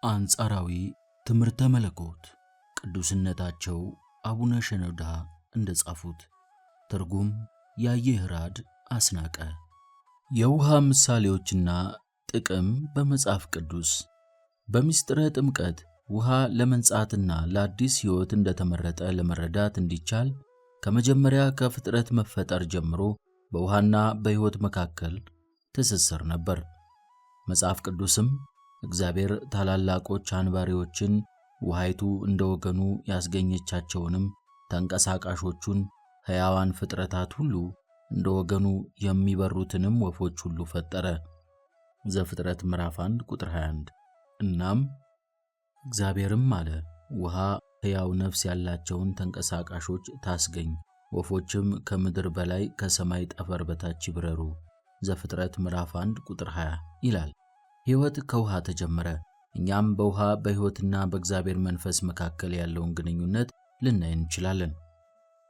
አንጻራዊ ትምህርተ መለኮት ቅዱስነታቸው አቡነ ሸኖዳ እንደጻፉት። ትርጉም ያየህራድ አስናቀ። የውሃ ምሳሌዎችና ጥቅም በመጽሐፍ ቅዱስ። በምስጢረ ጥምቀት ውሃ ለመንጻትና ለአዲስ ሕይወት እንደተመረጠ ለመረዳት እንዲቻል ከመጀመሪያ ከፍጥረት መፈጠር ጀምሮ በውሃና በሕይወት መካከል ትስስር ነበር። መጽሐፍ ቅዱስም እግዚአብሔር ታላላቆች አንባሪዎችን ውሃይቱ እንደወገኑ ያስገኘቻቸውንም ተንቀሳቃሾቹን ሕያዋን ፍጥረታት ሁሉ እንደወገኑ የሚበሩትንም ወፎች ሁሉ ፈጠረ። ዘፍጥረት ምዕራፍ 1 ቁጥር 21። እናም እግዚአብሔርም አለ፣ ውሃ ሕያው ነፍስ ያላቸውን ተንቀሳቃሾች ታስገኝ፣ ወፎችም ከምድር በላይ ከሰማይ ጠፈር በታች ይብረሩ። ዘፍጥረት ምዕራፍ 1 ቁጥር 20 ይላል። ሕይወት ከውሃ ተጀመረ። እኛም በውሃ በሕይወትና በእግዚአብሔር መንፈስ መካከል ያለውን ግንኙነት ልናይ እንችላለን።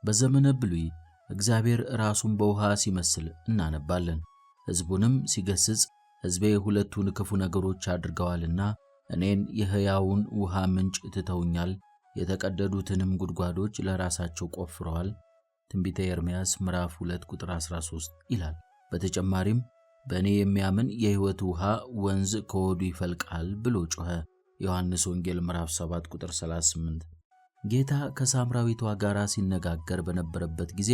በዘመነ ብሉይ እግዚአብሔር ራሱን በውሃ ሲመስል እናነባለን። ሕዝቡንም ሲገስጽ ሕዝቤ ሁለቱን ክፉ ነገሮች አድርገዋልና እኔን የሕያውን ውሃ ምንጭ ትተውኛል፣ የተቀደዱትንም ጉድጓዶች ለራሳቸው ቆፍረዋል። ትንቢተ ኤርምያስ ምዕራፍ 2 ቁጥር 13 ይላል። በተጨማሪም በእኔ የሚያምን የሕይወት ውሃ ወንዝ ከሆዱ ይፈልቃል ብሎ ጮኸ። ዮሐንስ ወንጌል ምዕራፍ 7 ቁጥር 38። ጌታ ከሳምራዊቷ ጋር ሲነጋገር በነበረበት ጊዜ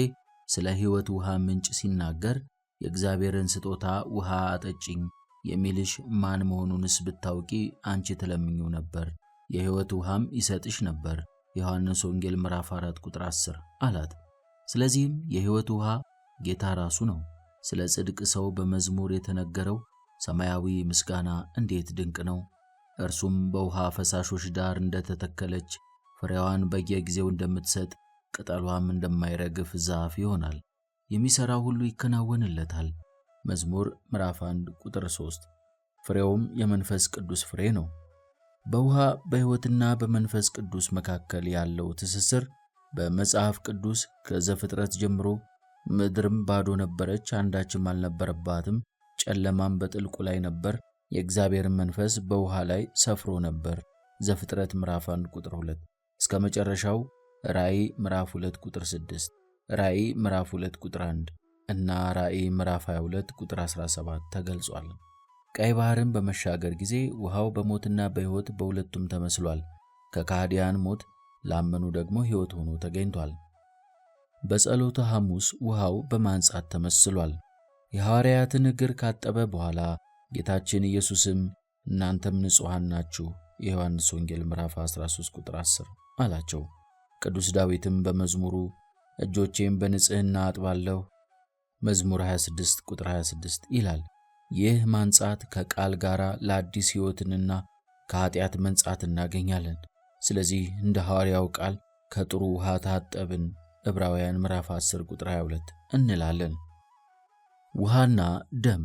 ስለ ሕይወት ውሃ ምንጭ ሲናገር የእግዚአብሔርን ስጦታ ውሃ አጠጪኝ የሚልሽ ማን መሆኑንስ ብታውቂ አንቺ ትለምኚው ነበር፣ የሕይወት ውሃም ይሰጥሽ ነበር። ዮሐንስ ወንጌል ምዕራፍ 4 ቁጥር 10 አላት። ስለዚህም የሕይወት ውሃ ጌታ ራሱ ነው። ስለ ጽድቅ ሰው በመዝሙር የተነገረው ሰማያዊ ምስጋና እንዴት ድንቅ ነው! እርሱም በውሃ ፈሳሾች ዳር እንደተተከለች ፍሬዋን በየጊዜው እንደምትሰጥ ቅጠሏም እንደማይረግፍ ዛፍ ይሆናል። የሚሠራው ሁሉ ይከናወንለታል። መዝሙር ምዕራፍ 1 ቁጥር 3። ፍሬውም የመንፈስ ቅዱስ ፍሬ ነው። በውሃ በሕይወትና በመንፈስ ቅዱስ መካከል ያለው ትስስር በመጽሐፍ ቅዱስ ከዘፍጥረት ጀምሮ ምድርም ባዶ ነበረች፣ አንዳችም አልነበረባትም፣ ጨለማም በጥልቁ ላይ ነበር፣ የእግዚአብሔርን መንፈስ በውሃ ላይ ሰፍሮ ነበር። ዘፍጥረት ምዕራፍ 1 ቁጥር 2 እስከ መጨረሻው ራእይ ምዕራፍ 2 ቁጥር 6፣ ራእይ ምዕራፍ 2 ቁጥር 1 እና ራእይ ምዕራፍ 22 ቁጥር 17 ተገልጿል። ቀይ ባህርን በመሻገር ጊዜ ውሃው በሞትና በሕይወት በሁለቱም ተመስሏል። ከካህዲያን ሞት ላመኑ ደግሞ ሕይወት ሆኖ ተገኝቷል። በጸሎተ ሐሙስ ውሃው በማንጻት ተመስሏል። የሐዋርያትን እግር ካጠበ በኋላ ጌታችን ኢየሱስም እናንተም ንጹሐን ናችሁ የዮሐንስ ወንጌል ምዕራፍ 13 ቁጥር 10 አላቸው። ቅዱስ ዳዊትም በመዝሙሩ እጆቼም በንጽሕና አጥባለሁ መዝሙር 26 ቁጥር 26 ይላል። ይህ ማንጻት ከቃል ጋር ለአዲስ ሕይወትንና ከኃጢአት መንጻት እናገኛለን። ስለዚህ እንደ ሐዋርያው ቃል ከጥሩ ውሃ ታጠብን ዕብራውያን ምዕራፍ 10 ቁጥር 22 እንላለን። ውሃና ደም።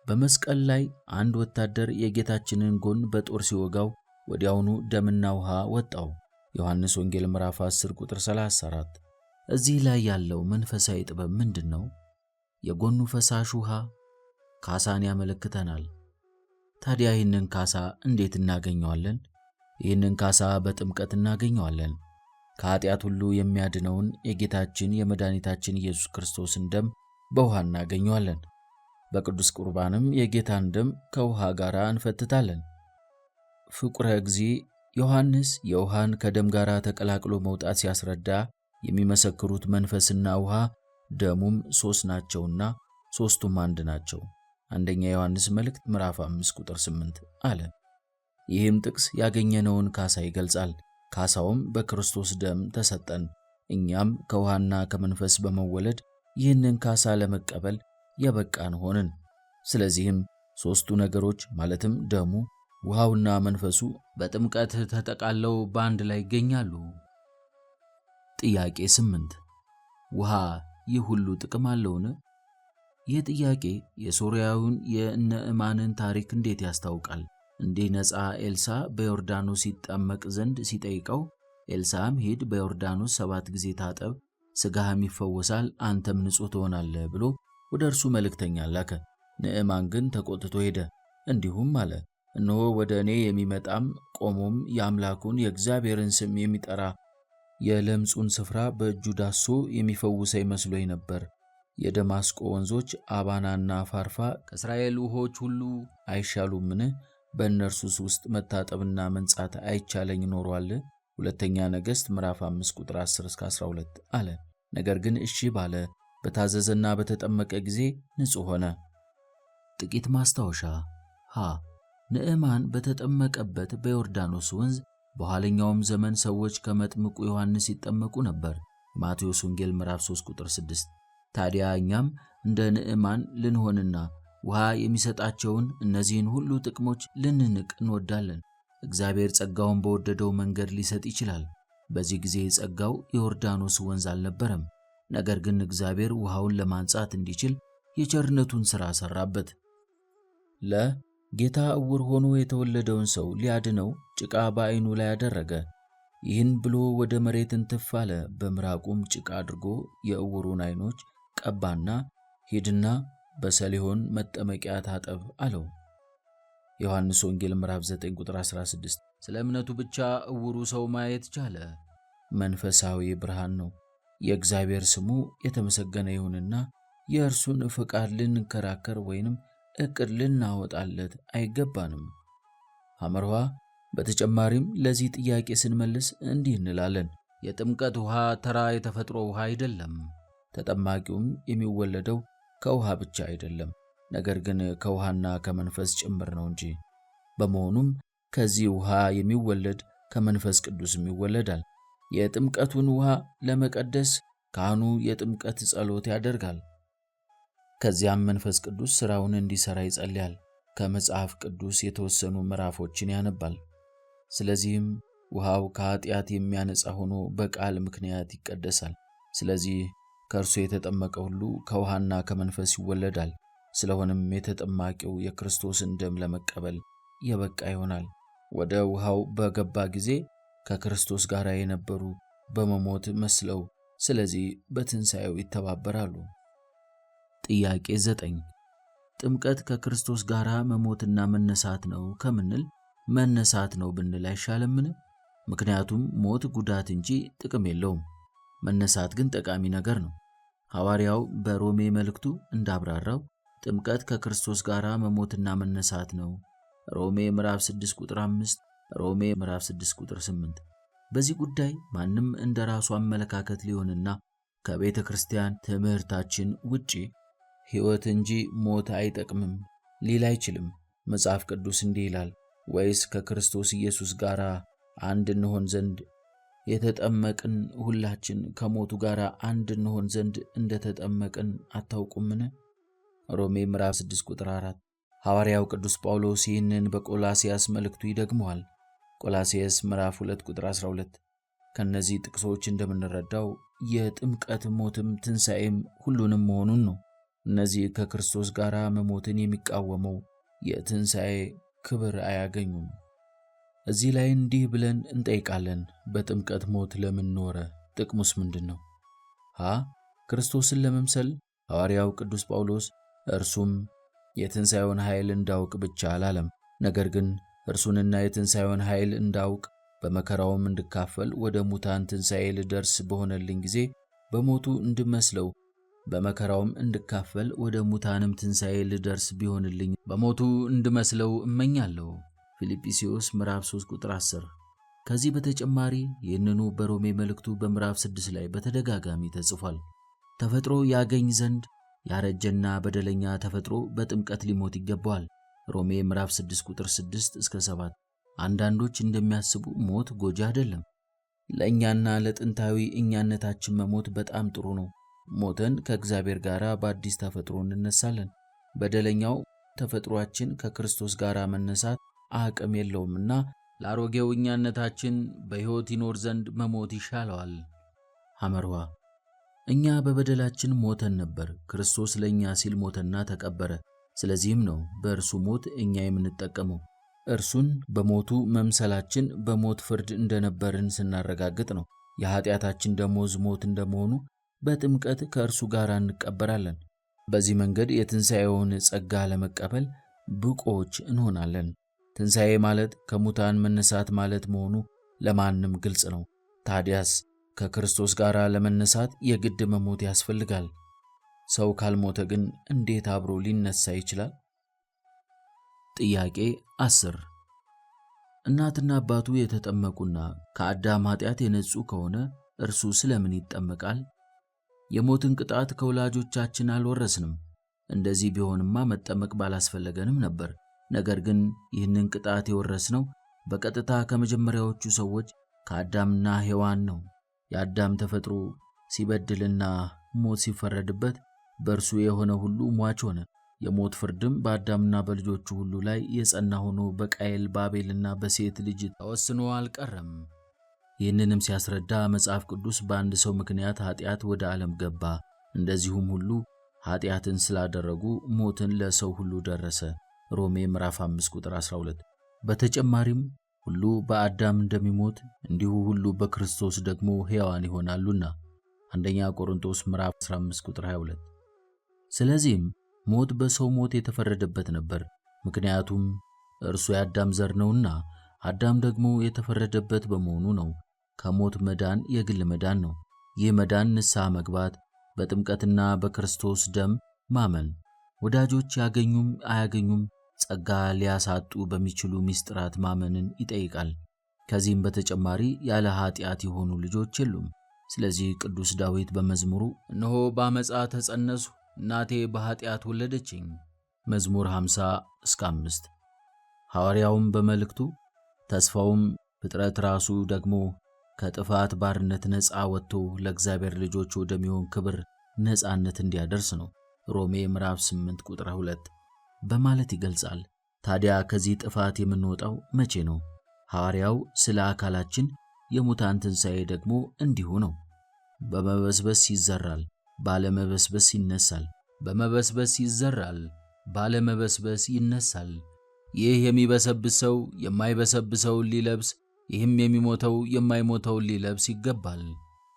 በመስቀል ላይ አንድ ወታደር የጌታችንን ጎን በጦር ሲወጋው ወዲያውኑ ደምና ውሃ ወጣው። ዮሐንስ ወንጌል ምዕራፍ 10 ቁጥር 34። እዚህ ላይ ያለው መንፈሳዊ ጥበብ ምንድን ነው? የጎኑ ፈሳሽ ውሃ ካሳን ያመለክተናል። ታዲያ ይህንን ካሳ እንዴት እናገኘዋለን? ይህንን ካሳ በጥምቀት እናገኘዋለን። ከኃጢአት ሁሉ የሚያድነውን የጌታችን የመድኃኒታችን ኢየሱስ ክርስቶስን ደም በውሃ እናገኘዋለን። በቅዱስ ቁርባንም የጌታን ደም ከውሃ ጋር እንፈትታለን። ፍቁረ እግዚእ ዮሐንስ የውሃን ከደም ጋር ተቀላቅሎ መውጣት ሲያስረዳ የሚመሰክሩት መንፈስና ውሃ ደሙም ሦስት ናቸውና ሦስቱም አንድ ናቸው። አንደኛ ዮሐንስ መልእክት ምዕራፍ 5 ቁጥር 8 አለ። ይህም ጥቅስ ያገኘነውን ካሳ ይገልጻል። ካሳውም በክርስቶስ ደም ተሰጠን። እኛም ከውሃና ከመንፈስ በመወለድ ይህንን ካሳ ለመቀበል የበቃን ሆንን። ስለዚህም ሦስቱ ነገሮች ማለትም ደሙ፣ ውሃውና መንፈሱ በጥምቀት ተጠቃለው በአንድ ላይ ይገኛሉ። ጥያቄ 8 ውሃ ይህ ሁሉ ጥቅም አለውን? ይህ ጥያቄ የሶርያዊውን የነዕማንን ታሪክ እንዴት ያስታውቃል? እንዲህ ነፃ ኤልሳ በዮርዳኖስ ይጠመቅ ዘንድ ሲጠይቀው ኤልሳም ሂድ በዮርዳኖስ 7 ጊዜ ታጠብ፣ ሥጋህም ይፈወሳል፣ አንተም ንጹሕ ትሆናለህ ብሎ ወደ እርሱ መልእክተኛ ላከ። ንዕማን ግን ተቆጥቶ ሄደ። እንዲሁም አለ፣ እነሆ ወደ እኔ የሚመጣም ቆሞም የአምላኩን የእግዚአብሔርን ስም የሚጠራ የለምጹን ስፍራ በእጁ ዳሶ የሚፈውሰኝ መስሎኝ ነበር። የደማስቆ ወንዞች አባናና ፋርፋ ከእስራኤል ውኆች ሁሉ አይሻሉምን? በእነርሱስ ውስጥ መታጠብና መንጻት አይቻለኝ ኖሯል? ሁለተኛ ነገሥት ምዕራፍ 5 ቁጥር 10-12 አለ። ነገር ግን እሺ ባለ፣ በታዘዘና በተጠመቀ ጊዜ ንጹሕ ሆነ። ጥቂት ማስታወሻ። ንዕማን በተጠመቀበት በዮርዳኖስ ወንዝ በኋለኛውም ዘመን ሰዎች ከመጥምቁ ዮሐንስ ይጠመቁ ነበር። ማቴዎስ ወንጌል ምዕራፍ 3 ቁጥር 6። ታዲያ እኛም እንደ ንዕማን ልንሆንና ውሃ የሚሰጣቸውን እነዚህን ሁሉ ጥቅሞች ልንንቅ እንወዳለን። እግዚአብሔር ጸጋውን በወደደው መንገድ ሊሰጥ ይችላል። በዚህ ጊዜ ጸጋው የዮርዳኖስ ወንዝ አልነበረም። ነገር ግን እግዚአብሔር ውሃውን ለማንጻት እንዲችል የቸርነቱን ሥራ ሠራበት። ጌታ ዕውር ሆኖ የተወለደውን ሰው ሊያድነው ጭቃ በዓይኑ ላይ አደረገ። ይህን ብሎ ወደ መሬት እንትፍ አለ። በምራቁም ጭቃ አድርጎ የዕውሩን ዓይኖች ቀባና ሂድና በሰሊሆን መጠመቂያ ታጠብ አለው። ዮሐንስ ወንጌል ምዕራፍ 9 ቁጥር 16። ስለ እምነቱ ብቻ ዕውሩ ሰው ማየት ቻለ። መንፈሳዊ ብርሃን ነው። የእግዚአብሔር ስሙ የተመሰገነ ይሁንና የእርሱን ፍቃድ ልንከራከር ወይንም ዕቅድ ልናወጣለት አይገባንም። ሐመርኋ በተጨማሪም ለዚህ ጥያቄ ስንመልስ እንዲህ እንላለን። የጥምቀት ውሃ ተራ የተፈጥሮ ውሃ አይደለም። ተጠማቂውም የሚወለደው ከውሃ ብቻ አይደለም፣ ነገር ግን ከውሃና ከመንፈስ ጭምር ነው እንጂ። በመሆኑም ከዚህ ውሃ የሚወለድ ከመንፈስ ቅዱስም ይወለዳል። የጥምቀቱን ውሃ ለመቀደስ ካህኑ የጥምቀት ጸሎት ያደርጋል። ከዚያም መንፈስ ቅዱስ ሥራውን እንዲሠራ ይጸልያል። ከመጽሐፍ ቅዱስ የተወሰኑ ምዕራፎችን ያነባል። ስለዚህም ውሃው ከኃጢአት የሚያነጻ ሆኖ በቃል ምክንያት ይቀደሳል። ስለዚህ ከእርሱ የተጠመቀ ሁሉ ከውሃና ከመንፈስ ይወለዳል። ስለሆነም የተጠማቂው የክርስቶስን ደም ለመቀበል የበቃ ይሆናል። ወደ ውሃው በገባ ጊዜ ከክርስቶስ ጋር የነበሩ በመሞት መስለው፣ ስለዚህ በትንሣኤው ይተባበራሉ። ጥያቄ 9 ጥምቀት ከክርስቶስ ጋር መሞትና መነሳት ነው ከምንል መነሳት ነው ብንል አይሻልምን? ምክንያቱም ሞት ጉዳት እንጂ ጥቅም የለውም። መነሳት ግን ጠቃሚ ነገር ነው። ሐዋርያው በሮሜ መልእክቱ እንዳብራራው ጥምቀት ከክርስቶስ ጋር መሞትና መነሳት ነው። ሮሜ ምዕራፍ 6 ቁጥር 5፣ ሮሜ ምዕራፍ 6 ቁጥር 8። በዚህ ጉዳይ ማንም እንደ ራሱ አመለካከት ሊሆንና ከቤተ ክርስቲያን ትምህርታችን ውጪ ሕይወት እንጂ ሞት አይጠቅምም ሊል አይችልም። መጽሐፍ ቅዱስ እንዲህ ይላል፣ ወይስ ከክርስቶስ ኢየሱስ ጋር አንድ እንሆን ዘንድ የተጠመቅን ሁላችን ከሞቱ ጋር አንድ እንሆን ዘንድ እንደተጠመቅን አታውቁምን? ሮሜ ምዕራፍ 6 ቁጥር 4። ሐዋርያው ቅዱስ ጳውሎስ ይህንን በቆላስይስ መልእክቱ ይደግመዋል። ቆላስይስ ምዕራፍ 2 ቁጥር 12። ከነዚህ ጥቅሶች እንደምንረዳው የጥምቀት ሞትም ትንሣኤም ሁሉንም መሆኑን ነው። እነዚህ ከክርስቶስ ጋር መሞትን የሚቃወመው የትንሣኤ ክብር አያገኙም። እዚህ ላይ እንዲህ ብለን እንጠይቃለን፣ በጥምቀት ሞት ለምን ኖረ? ጥቅሙስ ምንድን ነው? ክርስቶስን ለመምሰል ሐዋርያው ቅዱስ ጳውሎስ እርሱም የትንሣኤውን ኃይል እንዳውቅ ብቻ አላለም። ነገር ግን እርሱንና የትንሣኤውን ኃይል እንዳውቅ በመከራውም እንድካፈል ወደ ሙታን ትንሣኤ ልደርስ በሆነልኝ ጊዜ በሞቱ እንድመስለው በመከራውም እንድካፈል ወደ ሙታንም ትንሣኤ ልደርስ ቢሆንልኝ በሞቱ እንድመስለው እመኛለሁ። ፊልጵስዩስ ምዕራፍ 3 ቁጥር 10። ከዚህ በተጨማሪ ይህንኑ በሮሜ መልእክቱ በምዕራፍ 6 ላይ በተደጋጋሚ ተጽፏል። ተፈጥሮ ያገኝ ዘንድ ያረጀና በደለኛ ተፈጥሮ በጥምቀት ሊሞት ይገባዋል። ሮሜ ምዕራፍ 6 ቁጥር 6 እስከ 7። አንዳንዶች እንደሚያስቡ ሞት ጎጂ አይደለም። ለእኛና ለጥንታዊ እኛነታችን መሞት በጣም ጥሩ ነው። ሞተን ከእግዚአብሔር ጋር በአዲስ ተፈጥሮ እንነሳለን። በደለኛው ተፈጥሯችን ከክርስቶስ ጋር መነሳት አቅም የለውምና ለአሮጌው እኛነታችን በሕይወት ይኖር ዘንድ መሞት ይሻለዋል። ሐመርኋ እኛ በበደላችን ሞተን ነበር፣ ክርስቶስ ለእኛ ሲል ሞተና ተቀበረ። ስለዚህም ነው በእርሱ ሞት እኛ የምንጠቀመው። እርሱን በሞቱ መምሰላችን በሞት ፍርድ እንደነበርን ስናረጋግጥ ነው። የኃጢአታችን ደሞዝ ሞት እንደመሆኑ በጥምቀት ከእርሱ ጋር እንቀበራለን። በዚህ መንገድ የትንሣኤውን ጸጋ ለመቀበል ብቁዎች እንሆናለን። ትንሣኤ ማለት ከሙታን መነሳት ማለት መሆኑ ለማንም ግልጽ ነው። ታዲያስ ከክርስቶስ ጋር ለመነሳት የግድ መሞት ያስፈልጋል? ሰው ካልሞተ ግን እንዴት አብሮ ሊነሳ ይችላል? ጥያቄ 10 እናትና አባቱ የተጠመቁና ከአዳም ኃጢአት የነጹ ከሆነ እርሱ ስለምን ይጠመቃል? የሞትን ቅጣት ከወላጆቻችን አልወረስንም። እንደዚህ ቢሆንማ መጠመቅ ባላስፈለገንም ነበር። ነገር ግን ይህንን ቅጣት የወረስነው በቀጥታ ከመጀመሪያዎቹ ሰዎች ከአዳምና ሔዋን ነው። የአዳም ተፈጥሮ ሲበድልና ሞት ሲፈረድበት በእርሱ የሆነ ሁሉ ሟች ሆነ። የሞት ፍርድም በአዳምና በልጆቹ ሁሉ ላይ የጸና ሆኖ በቃየል በአቤልና በሴት ልጅ ተወስኖ አልቀረም። ይህንንም ሲያስረዳ መጽሐፍ ቅዱስ በአንድ ሰው ምክንያት ኃጢአት ወደ ዓለም ገባ፣ እንደዚሁም ሁሉ ኃጢአትን ስላደረጉ ሞትን ለሰው ሁሉ ደረሰ። ሮሜ ምዕራፍ 5 ቁጥር 12። በተጨማሪም ሁሉ በአዳም እንደሚሞት እንዲሁ ሁሉ በክርስቶስ ደግሞ ሕያዋን ይሆናሉና አንደኛ ቆሮንቶስ ምዕራፍ 15 ቁጥር 22። ስለዚህም ሞት በሰው ሞት የተፈረደበት ነበር፣ ምክንያቱም እርሱ የአዳም ዘር ነውና። አዳም ደግሞ የተፈረደበት በመሆኑ ነው። ከሞት መዳን የግል መዳን ነው። ይህ መዳን ንስሐ መግባት፣ በጥምቀትና በክርስቶስ ደም ማመን፣ ወዳጆች ያገኙም አያገኙም ጸጋ ሊያሳጡ በሚችሉ ምስጢራት ማመንን ይጠይቃል። ከዚህም በተጨማሪ ያለ ኃጢአት የሆኑ ልጆች የሉም። ስለዚህ ቅዱስ ዳዊት በመዝሙሩ እነሆ በአመፃ ተጸነስሁ፣ እናቴ በኃጢአት ወለደችኝ መዝሙር 50-5። ሐዋርያውም በመልእክቱ ተስፋውም ፍጥረት ራሱ ደግሞ ከጥፋት ባርነት ነፃ ወጥቶ ለእግዚአብሔር ልጆች ወደሚሆን ክብር ነፃነት እንዲያደርስ ነው ሮሜ ምዕራፍ 8 ቁጥር 2 በማለት ይገልጻል። ታዲያ ከዚህ ጥፋት የምንወጣው መቼ ነው? ሐዋርያው ስለ አካላችን የሙታን ትንሣኤ ደግሞ እንዲሁ ነው። በመበስበስ ይዘራል፣ ባለመበስበስ ይነሳል። በመበስበስ ይዘራል፣ ባለመበስበስ ይነሳል። ይህ የሚበሰብስ ሰው የማይበሰብሰውን ሊለብስ፣ ይህም የሚሞተው የማይሞተውን ሊለብስ ይገባል።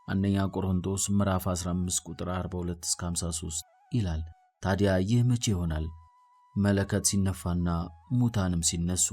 አንደኛ ቆሮንቶስ ምዕራፍ 15 ቁጥር 42-53 ይላል። ታዲያ ይህ መቼ ይሆናል? መለከት ሲነፋና ሙታንም ሲነሱ።